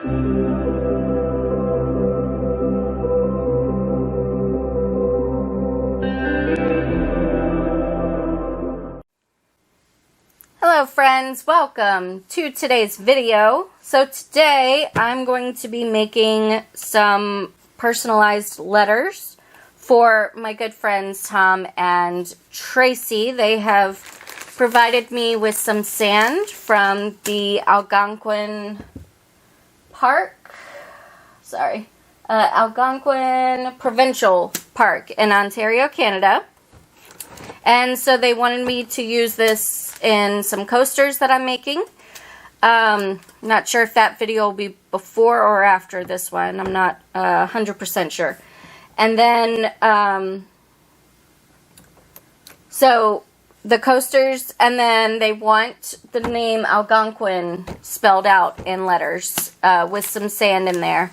Hello friends, welcome to today's video. So today I'm going to be making some personalized letters for my good friends Tom and Tracey. They have provided me with some sand from the Algonquin Park, Algonquin Provincial Park in Ontario, Canada. And so they wanted me to use this in some coasters that I'm making. Not sure if that video will be before or after this one. I'm not 100% sure. And then, so the coasters, and then they want the name Algonquin spelled out in letters with some sand in there.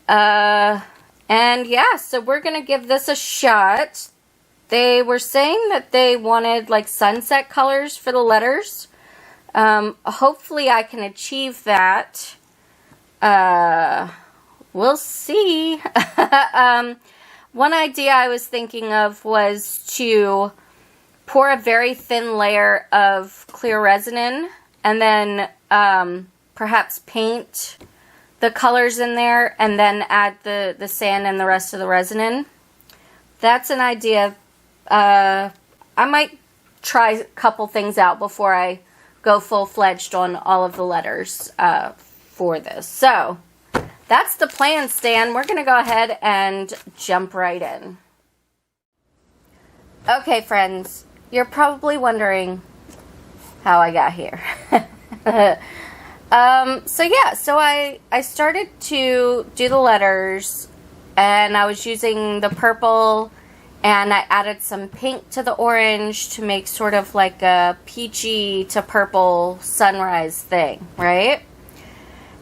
And yeah, so we're going to give this a shot. They were saying that they wanted like sunset colors for the letters. Hopefully I can achieve that. We'll see. One idea I was thinking of was to pour a very thin layer of clear resin in, and then perhaps paint the colors in there, and then add the sand and the rest of the resin in. That's an idea. I might try a couple things out before I go full-fledged on all of the letters for this. So, that's the plan, Stan. We're going to go ahead and jump right in. Okay, friends. You're probably wondering how I got here. So I started to do the letters, and I was using the purple, and I added some pink to the orange to make sort of like a peachy to purple sunrise thing, right?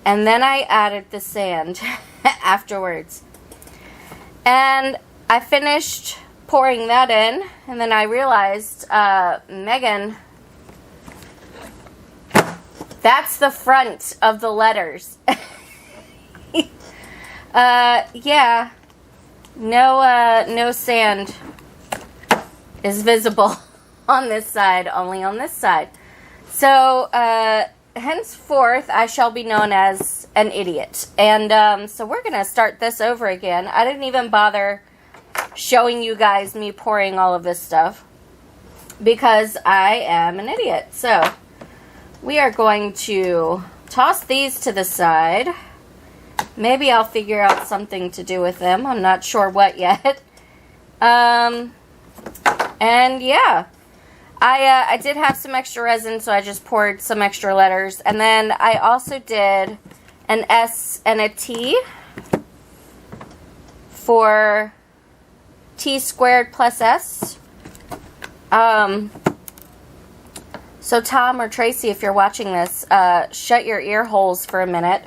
And then I added the sand afterwards. And I finished pouring that in, and then I realized, Megan, that's the front of the letters. Yeah. No sand is visible on this side, only on this side. So, henceforth, I shall be known as an idiot. And, so we're going to start this over again. I didn't even bother showing you guys me pouring all of this stuff because I am an idiot. So, we are going to toss these to the side. Maybe I'll figure out something to do with them. I'm not sure what yet. And yeah, I did have some extra resin, so I just poured some extra letters. And then I also did an S and a T for T squared plus S. So Tom or Tracey, if you're watching this, shut your ear holes for a minute.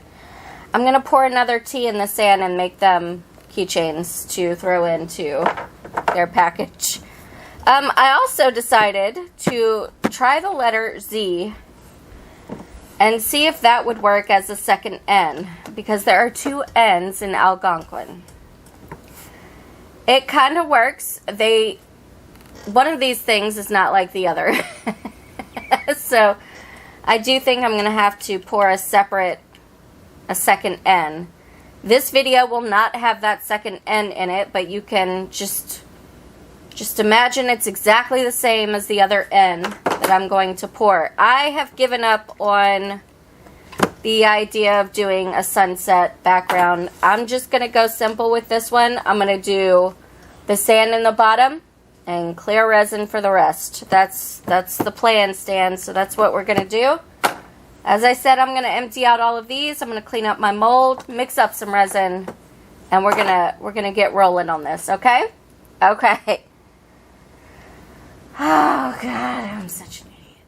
I'm going to pour another T in the sand and make them keychains to throw into their package. I also decided to try the letter Z and see if that would work as a second N, because there are two N's in Algonquin. It kind of works. One of these things is not like the other. So I do think I'm going to have to pour a second N. This video will not have that second N in it, but you can just imagine it's exactly the same as the other N that I'm going to pour. I have given up on the idea of doing a sunset background. I'm just going to go simple with this one. I'm going to do the sand in the bottom and clear resin for the rest. That's the plan, Stan. So that's what we're going to do. As I said, I'm going to empty out all of these. I'm going to clean up my mold, mix up some resin, and we're going to get rolling on this, okay? Okay. Oh god, I'm such an idiot.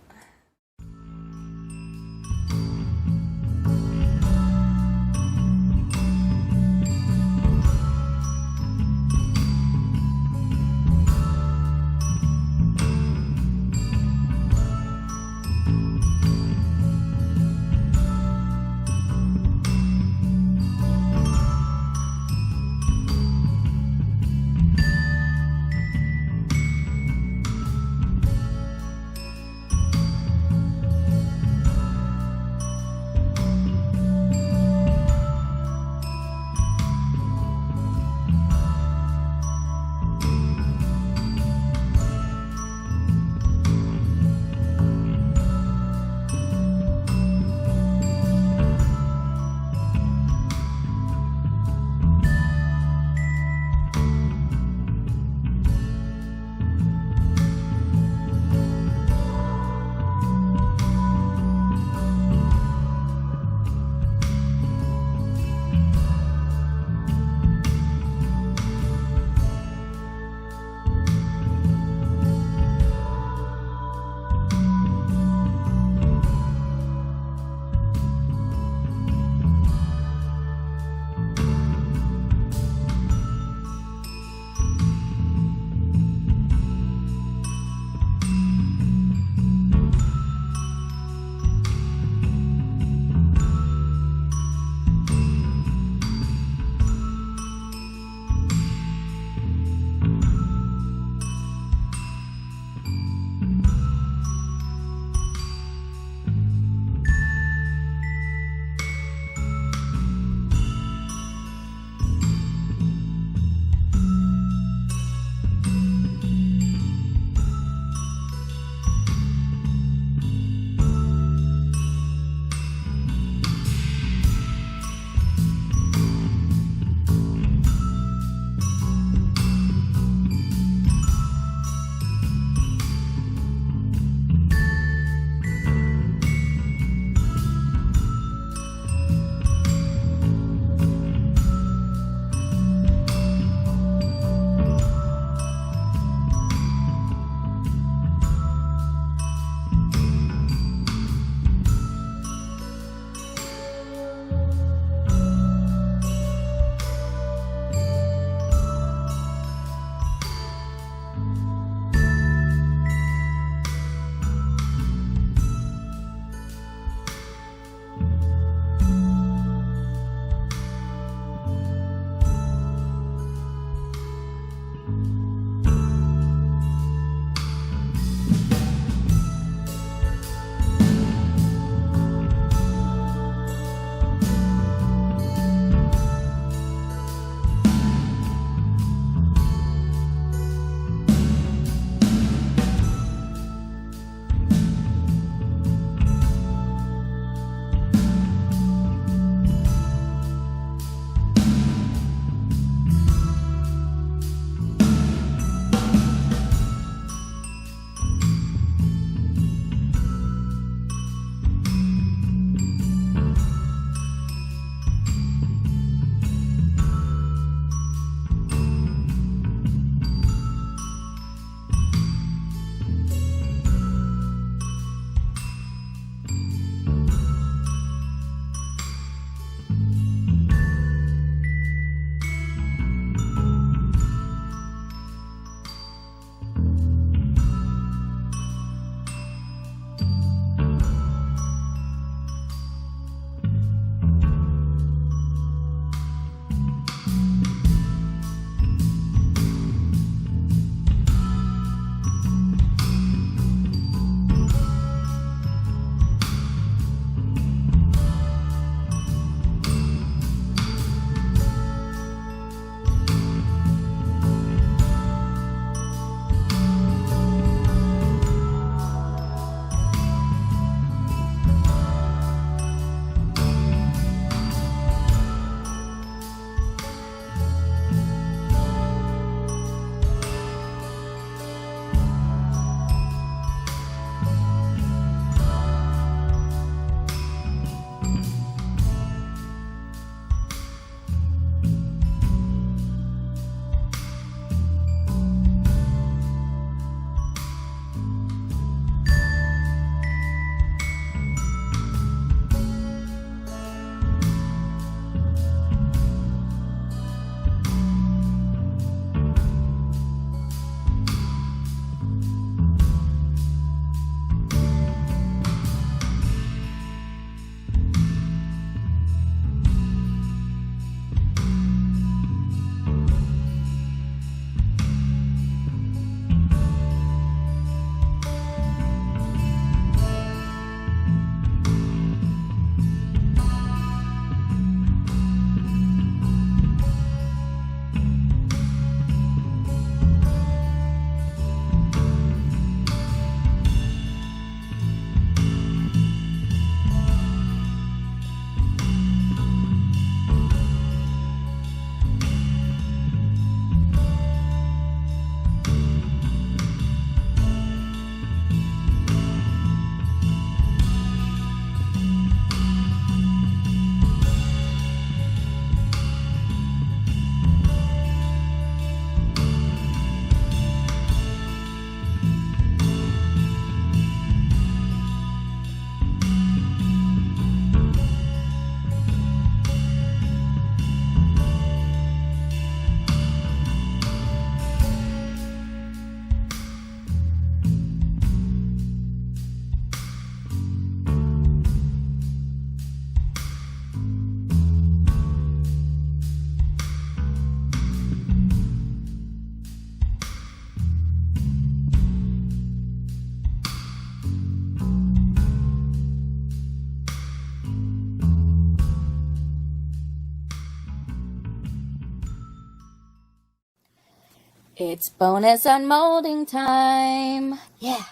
It's bonus unmolding time. Yeah.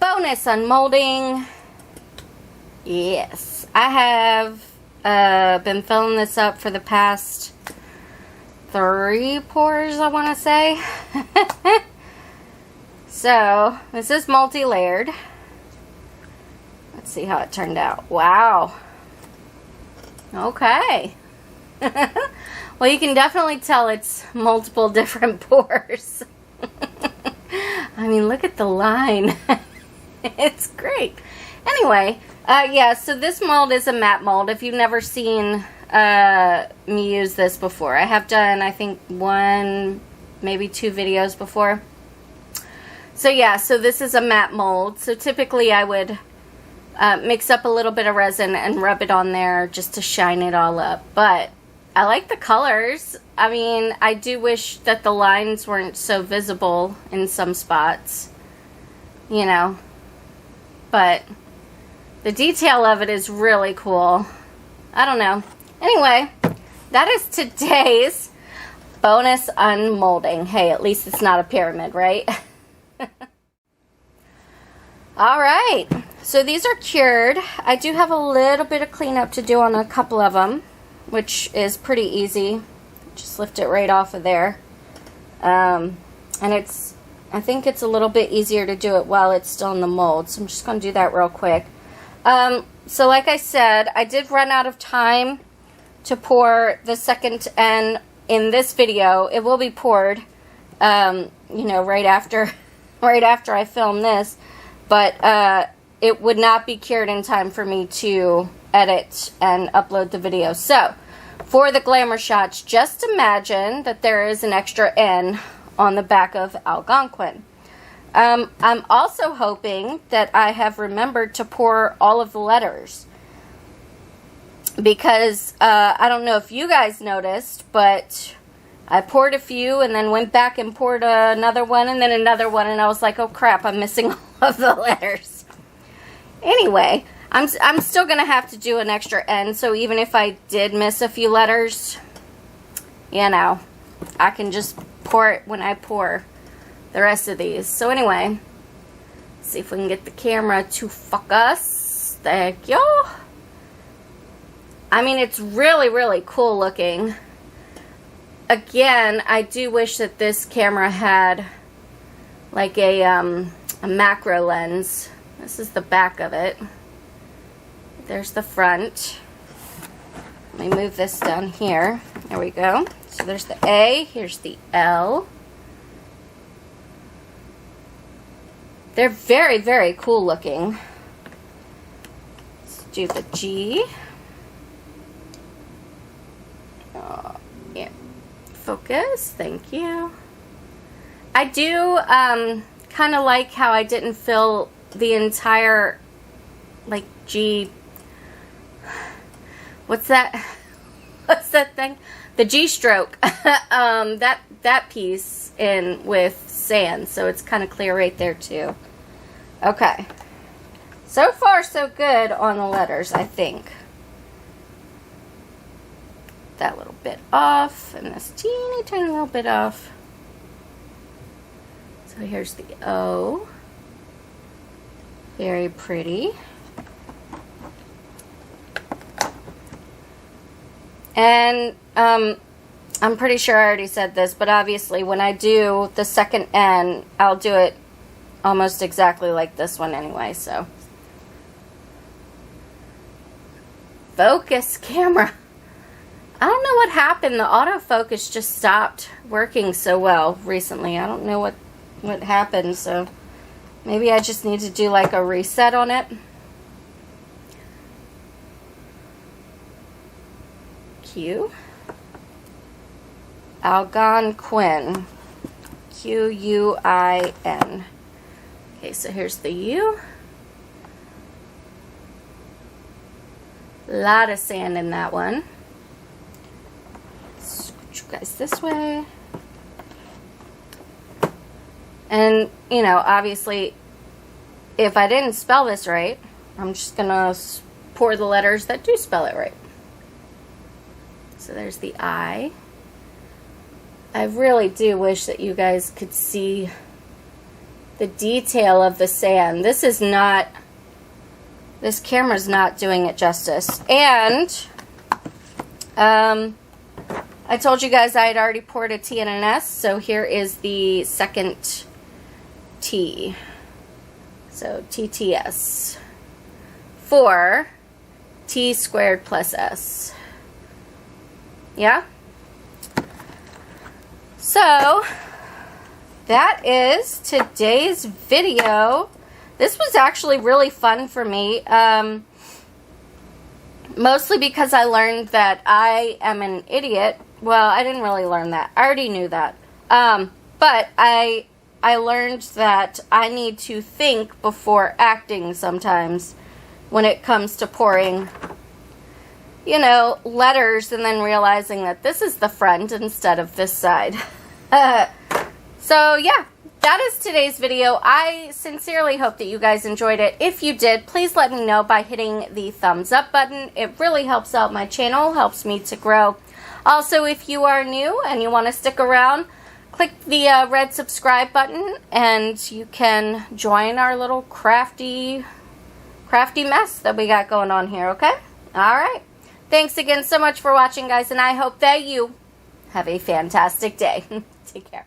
Bonus unmolding. Yes. I have been filling this up for the past 3 pours, I want to say. So, this is multi-layered. Let's see how it turned out. Wow. Okay. Well, you can definitely tell it's multiple different pours. I mean, look at the line. It's great. Anyway, yeah, so this mold is a matte mold. If you've never seen me use this before, I have done, I think, 1, maybe 2 videos before. So yeah, so this is a matte mold. So typically I would mix up a little bit of resin and rub it on there just to shine it all up. But I like the colors. I mean, I do wish that the lines weren't so visible in some spots, you know, but the detail of it is really cool. I don't know. Anyway, that is today's bonus unmolding. Hey, at least it's not a pyramid, right? All right, so these are cured. I do have a little bit of cleanup to do on a couple of them, which is pretty easy. Just lift it right off of there. And I think it's a little bit easier to do it while it's still in the mold, so I'm just going to do that real quick. So like I said, I did run out of time to pour the second N in this video. It will be poured, you know, right after I film this, but it would not be cured in time for me to edit and upload the video. So for the glamour shots, just imagine that there is an extra N on the back of Algonquin. I'm also hoping that I have remembered to pour all of the letters, because I don't know if you guys noticed, but I poured a few and then went back and poured another one and then another one, and I was like, oh crap, I'm missing all of the letters. Anyway, I'm still going to have to do an extra N, so even if I did miss a few letters, you know, I can just pour it when I pour the rest of these. So anyway, let's see if we can get the camera to focus. Thank you. I mean, it's really, really cool looking. Again, I do wish that this camera had like a macro lens. This is the back of it. There's the front. Let me move this down here. There we go. So there's the A. Here's the L. They're very, very cool looking. Let's do the G. Yeah. Focus. Thank you. I do kind of like how I didn't fill the entire, like, G. What's that? What's that thing? The G stroke. that piece in with sand, so it's kind of clear right there too. Okay. So far, so good on the letters, I think. That little bit off, and this teeny tiny little bit off. So here's the O. Very pretty. And I'm pretty sure I already said this, but obviously when I do the second N, I'll do it almost exactly like this one anyway, so. Focus camera. I don't know what happened. The autofocus just stopped working so well recently. I don't know what happened, so maybe I just need to do like a reset on it. Q. Algonquin. Q-U-I-N. Okay, so here's the U. A lot of sand in that one. Switch you guys this way. And, you know, obviously, if I didn't spell this right, I'm just going to pour the letters that do spell it right. So there's the I, I really do wish that you guys could see the detail of the sand. This camera's not doing it justice. And I told you guys I had already poured a T and an S, so here is the second T. So TTS for T squared plus S. Yeah? So that is today's video. This was actually really fun for me. Mostly because I learned that I am an idiot. Well, I didn't really learn that. I already knew that. But I learned that I need to think before acting sometimes when it comes to pouring, you know, letters, and then realizing that this is the front instead of this side. So yeah, that is today's video. I sincerely hope that you guys enjoyed it. If you did, please let me know by hitting the thumbs up button. It really helps out my channel, helps me to grow. Also, if you are new and you want to stick around, click the red subscribe button and you can join our little crafty mess that we got going on here, okay? Alright. Thanks again so much for watching, guys, and I hope that you have a fantastic day. Take care.